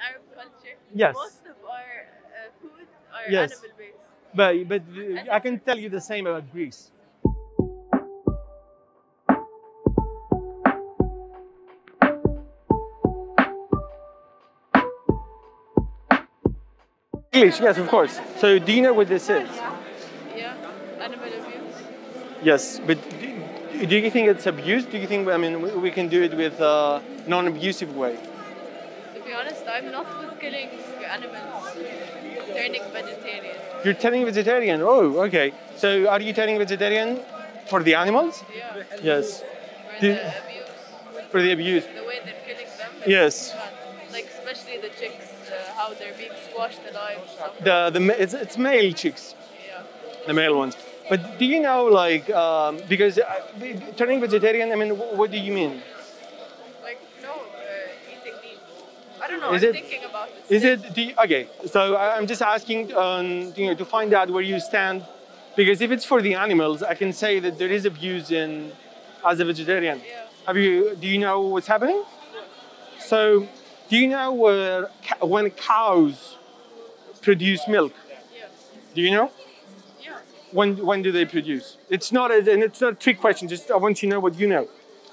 Arab culture, Yes. most of our food are Yes. animal-based. But I can tell you the same about Greece. English, yes, of course. So do you know what this is? Yeah, animal abuse. Yes, but do you think it's abuse? Do you think, I mean, we can do it with a non-abusive way? To be honest, I'm not with killing animals. Turning vegetarian. You're turning vegetarian. Oh, okay. So are you turning vegetarian for the animals? Yeah. Yes. For Do- the abuse. For the abuse. The way they're killing them. Yes. Bad. Like especially the chicks, how they're being squashed alive. It's male chicks, Yeah. the male ones. But do you know, like, because turning vegetarian, I mean, what do you mean? Like no, eating meat. I don't know. Is I'm it- thinking about it. Is still. it, okay, so I'm just asking to find out where you stand, because if it's for the animals, I can say that there is abuse as a vegetarian. Yeah. Do you know what's happening? So, do you know when cows produce milk? Yeah. Do you know? Yeah. When do they produce? It's not a trick question, just I want you to know what you know.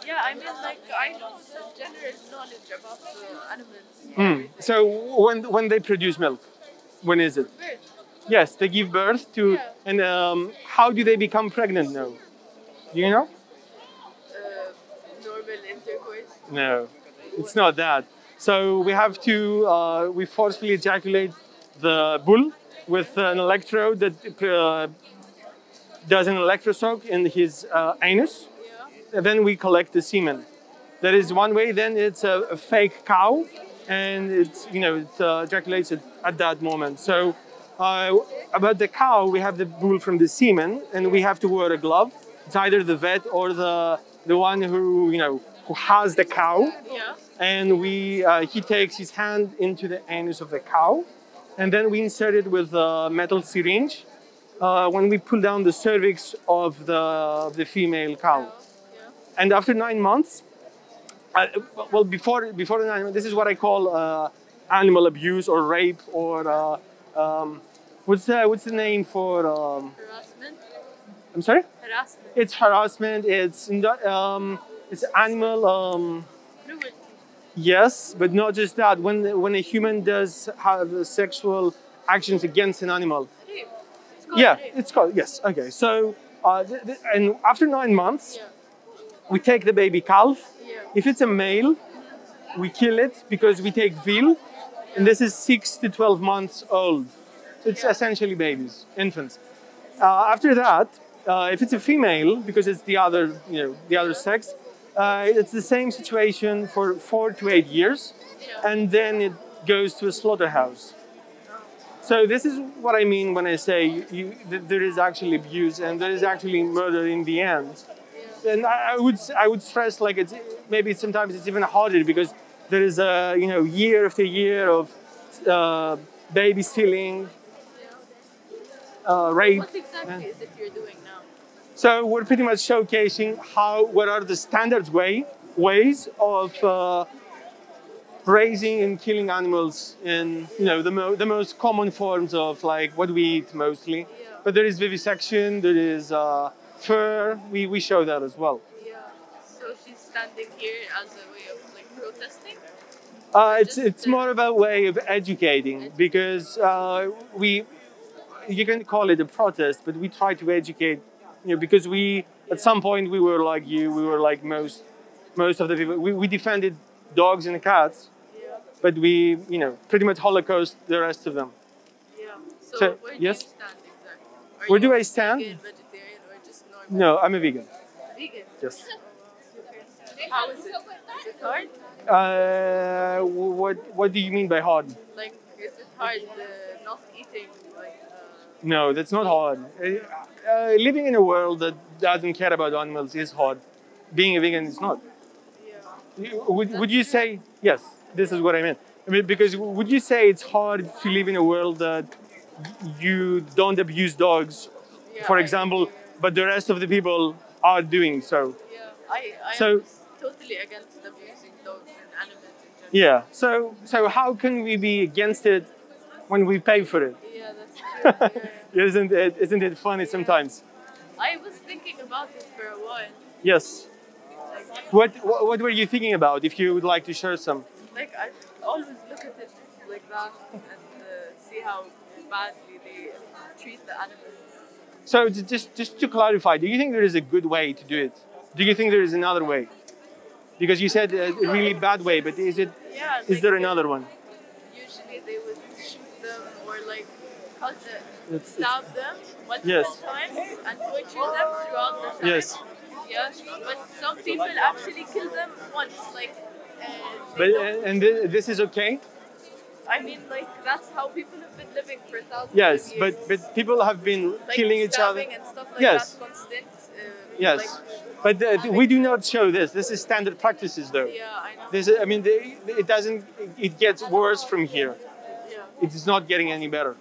Yeah. I mean, like I know some general knowledge about animals. So when they produce milk, when is it? Bird. Yes, they give birth to, Yeah. and how do they become pregnant now? Do you know? Normal intercourse. No, it's not that. So we forcefully ejaculate the bull with an electrode that does an electroshock in his anus, Yeah. and then we collect the semen. That is one way. Then it's a fake cow, and it ejaculates at that moment. So about the cow, we have the bull from the semen, and we have to wear a glove. It's either the vet or the one who has the cow, Yeah. and he takes his hand into the anus of the cow, and then we insert it with a metal syringe when we pull down the cervix of the female cow. Yeah. And after 9 months, well, before the 9 months, this is what I call animal abuse or rape or what's the name for? Harassment. I'm sorry. Harassment. It's harassment. It's animal. Cruelty. Yes, but not just that. When a human does have sexual actions against an animal. Rape. It's called Yeah, rape. it's called, yes. Okay, so and after 9 months, Yeah. we take the baby calf. Yeah. If it's a male, we kill it because we take veal, and this is 6 to 12 months old. So it's essentially babies, infants. After that, if it's a female, because it's the other sex, it's the same situation for 4 to 8 years, and then it goes to a slaughterhouse. So this is what I mean when I say that there is actually abuse and there is actually murder in the end. And I would stress, like, maybe sometimes it's even harder because there is a year after year of baby stealing, rape. What exactly is it you're doing now? So we're pretty much showcasing what are the standard ways of raising and killing animals in the most common forms of like what we eat mostly. Yeah. But there is vivisection, there is fur. We show that as well. Yeah. So she's standing here as a way of like protesting. It's more of a way of educating because you can call it a protest, but we try to educate, because at some point we were like you, we were like most of the people. We defended dogs and cats, Yeah. but we pretty much holocaust the rest of them. Yeah. So, So, where yes? do you stand exactly? Are Where do you I stand? Vegan, vegetarian, or just normal? No, I'm a vegan. Vegan. Yes. How is it? Is it hard? What do you mean by hard? Like, is it hard not eating like? No, that's not hard. Living in a world that doesn't care about animals is hard. Being a vegan is not. Yeah. Would you say, yes, this is what I meant. I mean, because would you say it's hard to live in a world that you don't abuse dogs, Yeah, for example, but the rest of the people are doing so? Yeah. I So- am totally against abusing dogs and animals in Yeah. So how can we be against it when we pay for it? Yeah, that's true. Yeah. Isn't it funny sometimes? I was thinking about it for a while. Yes. What were you thinking about? If you would like to share some. Like I always look at it like that and see how badly they treat the animals. So just to clarify, do you think there is a good way to do it? Do you think there is another way? Because you said a really bad way, but is Yeah, there another one? usually they would shoot them or like It's- stab them multiple Yes. times and torture them throughout the time. Yes. Yeah, but some people actually kill them once, like. But this is okay? I mean, like that's how people have been living for thousands Yes, of years. but people have been Like killing each other. stabbing and stuff like Yes. that constant. Yes, Like, but we do not show this. This is standard practices, though. yeah, I know. This, I mean, it doesn't. It gets worse from here. Yeah, It is not getting any better.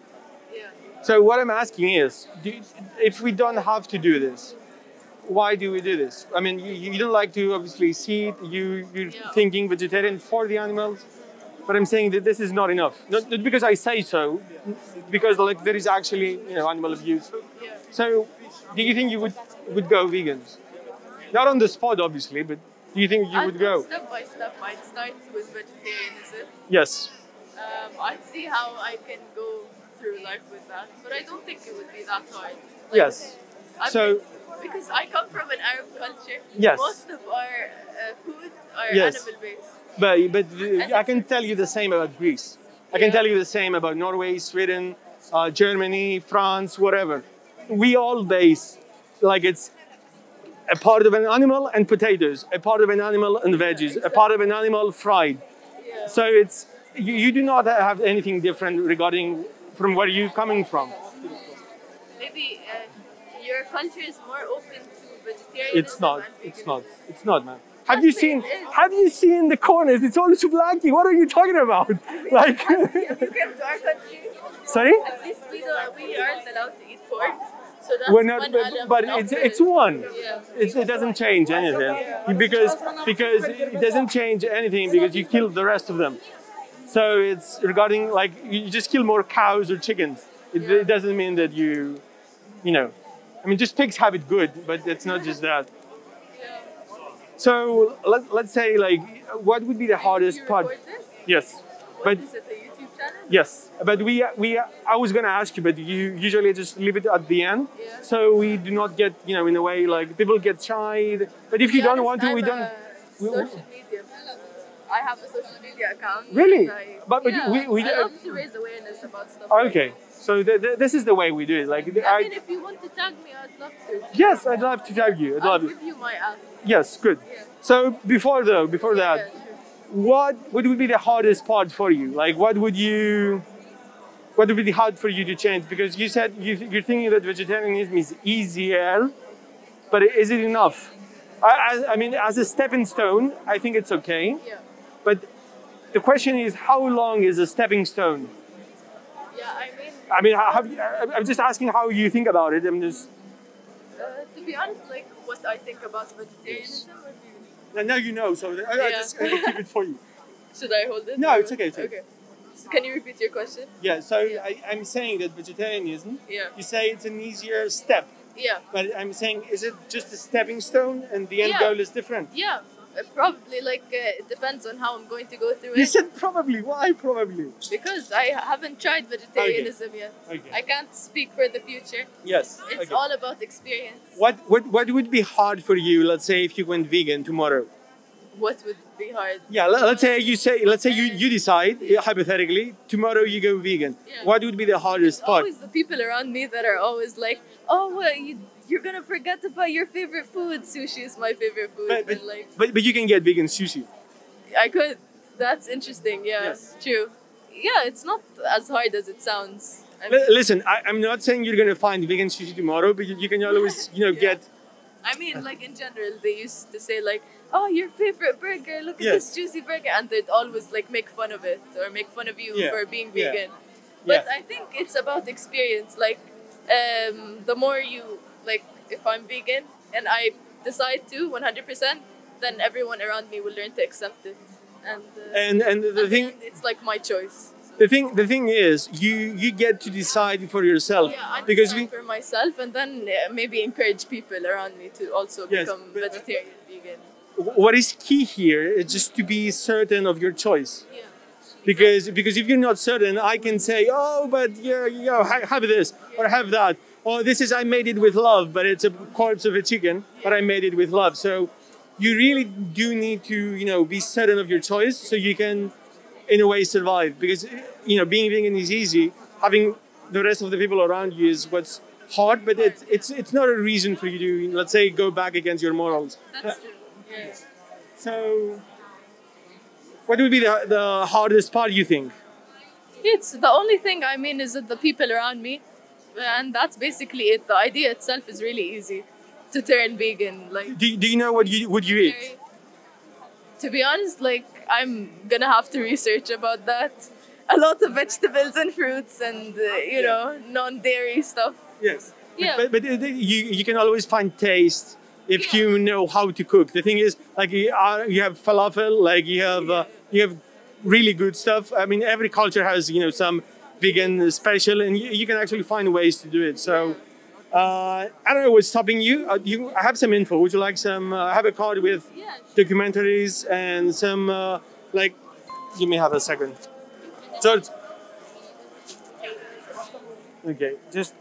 yeah. So what I'm asking is, if we don't have to do this, why do we do this? I mean, you don't like to obviously see it. You're Yeah. thinking vegetarian for the animals, but I'm saying that this is not enough. Not because I say so, because like there is actually animal abuse. Yeah. So, do you think you would go vegans? Not on the spot, obviously, but do you think you would go? Step by step, I'd start with vegetarianism. Yes. I'd see how I can go through life with that, but I don't think it would be that hard. Yes. So, because I come from an Arab culture, Yes. most of our food are Yes. animal based. but I can tell you the same about Greece. I can Yeah. tell you the same about Norway, Sweden, Germany, France, whatever. We all base like it's a part of an animal and potatoes, a part of an animal and veggies, a part of an animal fried. Yeah. So it's you do not have anything different regarding from where you're coming from. Maybe your culture is more open to vegetarianism. It's not. and It's veganism. not. It's not, man. Have you Trust me, seen? it is. Have you seen the corners? It's all souvlaki. What are you talking about? Like, If you came to our country, sorry. at least we aren't allowed to eat pork. So that's We're not, one element but of it's one. Yeah. It doesn't change anything because it doesn't change anything because you kill the rest of them. So it's regarding like you just kill more cows or chickens. It doesn't mean that I mean, just pigs have it good, but it's not just that. So let's say like, what would be the hardest You part? record this? Yes, What but is it, a YouTube channel? yes, but I was gonna ask you, but you usually just leave it at the end, Yeah. so we do not get in a way like people get shy. But if you To be don't honest, want to, we I'm don't. a social media. I have a social media account. Really? and But yeah, we- I love to raise awareness about stuff. like Okay, so this is the way we do it. Like that. I mean, if you want to tag me, I'd love to. yes, I'd love to tag you. I'd I'll love you. give you my app. Yes, good. Yeah. So before that, Yeah, sure. what would be the hardest part for you? Like, what would be hard for you to change? Because you said you're thinking that vegetarianism is easier, but is it enough? I mean, as a stepping stone, I think it's okay. Yeah. But the question is, how long is a stepping stone? Yeah, I mean, I'm just asking how you think about it. I'm just. to be honest, like what I think about vegetarianism. Or do you... Now you know, so I Yeah. just keep it for you. Should I hold it? No, or- it's okay, it's okay. Okay. So can you repeat your question? Yeah. So Yeah. I'm saying that vegetarianism. Yeah. You say it's an easier step, Yeah. but I'm saying, is it just a stepping stone, and the end Yeah. goal is different? Yeah. Probably like it depends on how I'm going to go through You it. said probably. Why probably? Because I haven't tried vegetarianism yet. Okay. I can't speak for the future. Yes. It's okay. all about experience. What would be hard for you? Let's say if you went vegan tomorrow. What would be hard? Yeah. Let's say you decide hypothetically tomorrow you go vegan. Yeah. What would be the hardest part? Always the people around me that are always like, oh, well, you're gonna forget about your favorite food. Sushi is my favorite food. But, and like, but you can get vegan sushi. I could. That's interesting. Yeah, Yes. true. Yeah, it's not as hard as it sounds. I mean, Listen, I'm not saying you're gonna find vegan sushi tomorrow, but you can always get. I mean, like in general, they used to say like, "Oh, your favorite burger! Look at Yes. this juicy burger," and they'd always like make fun of it or make fun of you Yeah. for being Yeah. vegan. But Yeah. I think it's about experience. Like, the more you like, if I'm vegan and I decide to 100%, then everyone around me will learn to accept it. and the thing, it's like my choice. the thing is, you get to decide for yourself. Yeah, I because decide for myself, and then maybe encourage people around me to also become vegetarian, vegan. What is key here is just to be certain of your choice. Yeah. Because if you're not certain, I can say, oh, but have this or have that. Or this is, I made it with love, but it's a corpse of a chicken, but I made it with love. So you really do need to, be certain of your choice so you can, in a way, survive. Because, being vegan is easy. Having the rest of the people around you is what's hard, but it's not a reason for you to, let's say, go back against your morals. That's true. Yeah. So, what would be the hardest part, you think? It's the only thing, I mean, is that the people around me, and that's basically it. The idea itself is really easy to turn vegan. Like, do you know what you eat? To be honest, like, I'm gonna have to research about that. A lot of vegetables and fruits and non-dairy stuff. Yes. Yeah. But you can always find taste if you know how to cook. The thing is, like, you have falafel, like you have really good stuff. I mean, every culture has some vegan special, and you can actually find ways to do it. So I don't know what's stopping you. I have some info. Would you like some? I have a card with documentaries and some like. Give me half a second. So okay, just